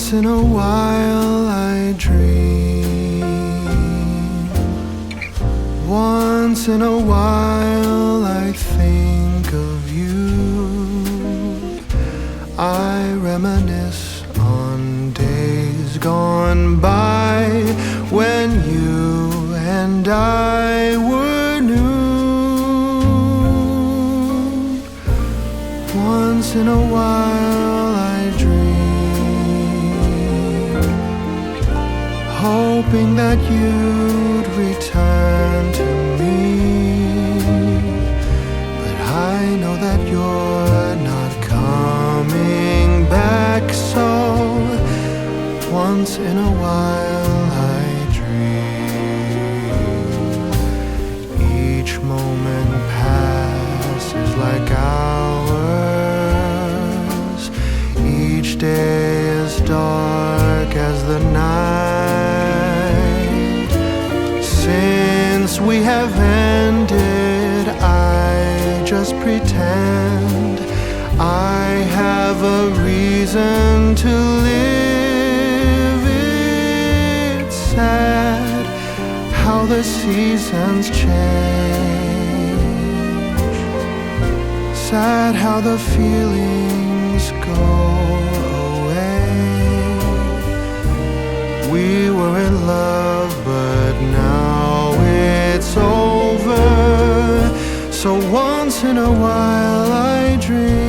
Once in a while I dream. Once in a while I think of you. I reminisce on days gone by when you and I were new. Once in a while I dream, hoping that you'd return to me. But I know that you're not coming back, so once in a while I dream. Each moment passes like hours. Each day is dark as the night. Since we have ended, I just pretend I have a reason to live. It's sad how the seasons change. Sad how the feelings go away. We were in love, but now it's over. So once in a while I dream.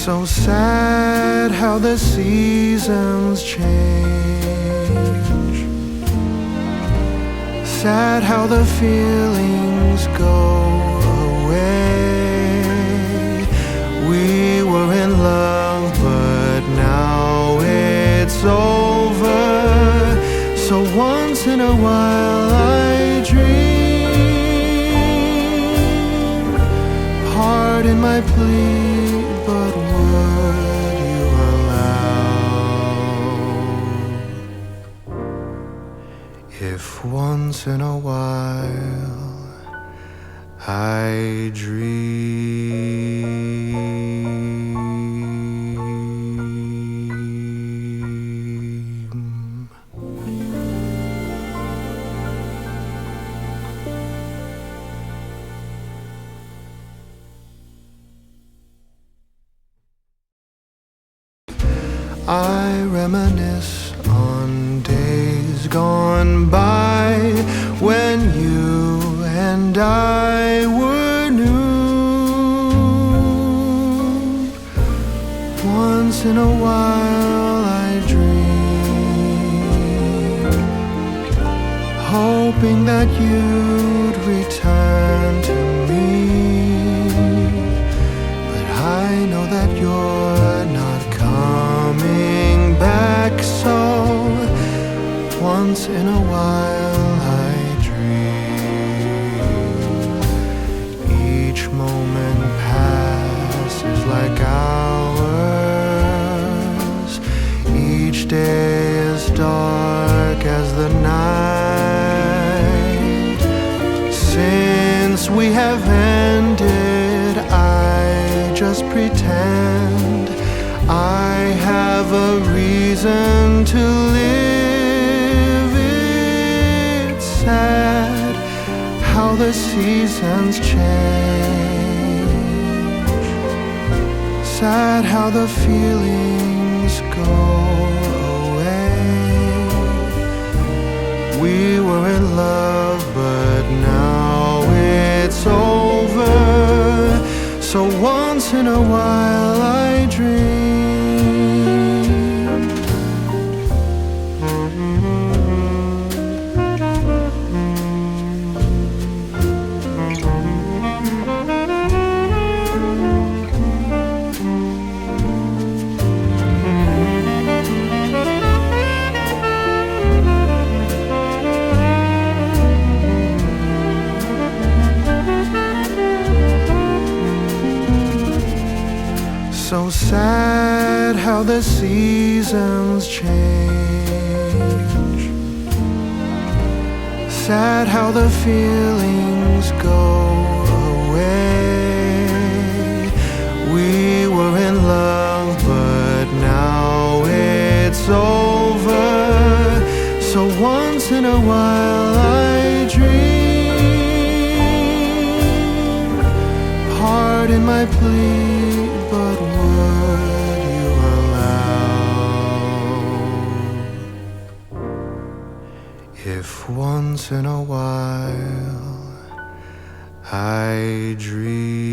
So sad how the seasons change. Sad how the feelings go away. We were in love, but now it's over. So once in a while I dream. Pardon my plea, but would you allow if once in a while I dream? I reminisce on days gone by when you and I were new. Once in a while I dream, hoping that you'd return to me. But I know that you're not coming back, so once in a while I dream. Each moment passes like hours. Each day is dark as the night. Since we have ended, I just pretend I have a reason to live. It's sad how the seasons change. Sad how the feelings go away. We were in love, but now it's over. So once in a while I dream. sad how the seasons change. Sad how the feelings go away. We were in love, but now it's over. So once in a while I dream. Pardon my plea, but would you allow if once in a while I dream?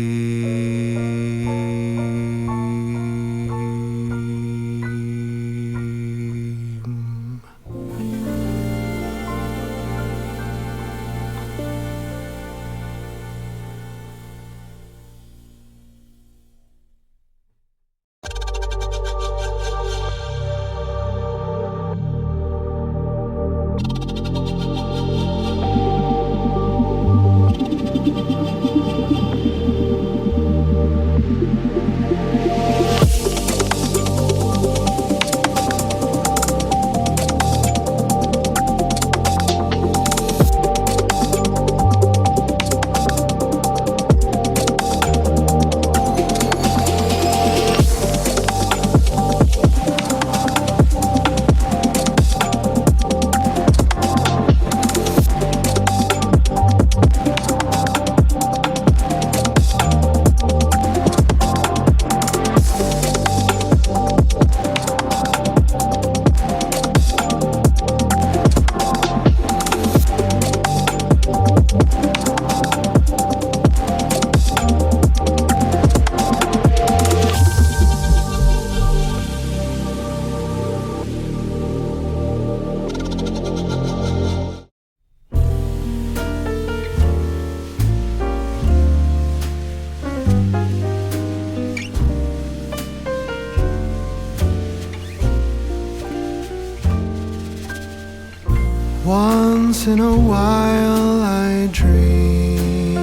Once in a while I dream.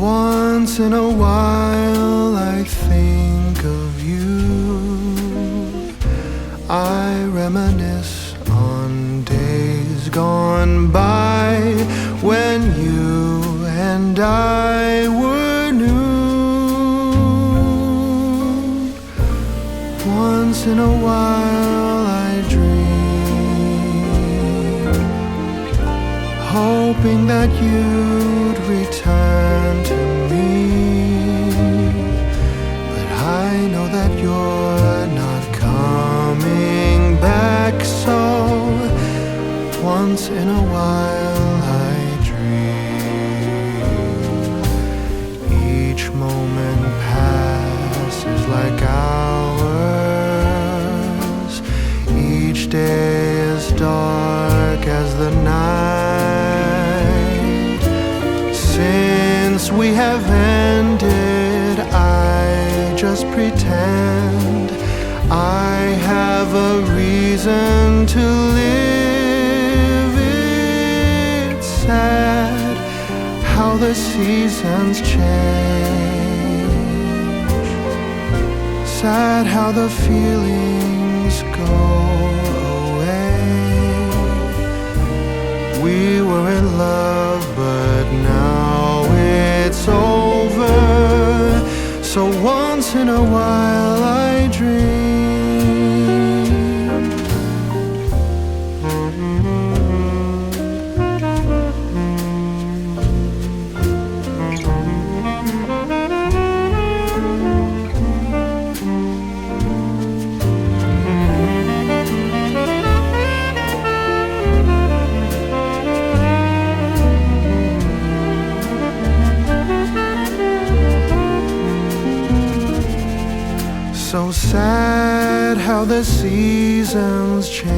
Once in a while I think of you. I reminisce on days gone by when you and I were new. Once in a while I dream, hoping that you'd return to me. But I know that you're not coming back, so once in a while I dream. Each moment passes like hours. Each day is dark as the night. Since we have ended, I just pretend I have a reason to live. It's sad how the seasons change. Sad how the feelings go away. We were in love, but now it's over. So once in a while I dream. So sad how the seasons change.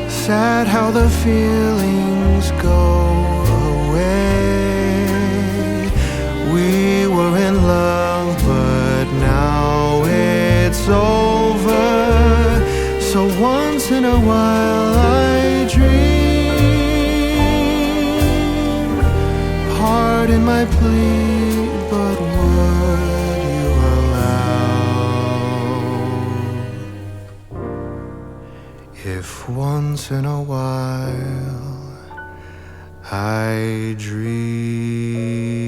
Sad how the feelings go away. We were in love, but now it's over. So once in a while I dream. pardon my plea, but would you allow if once in a while I dream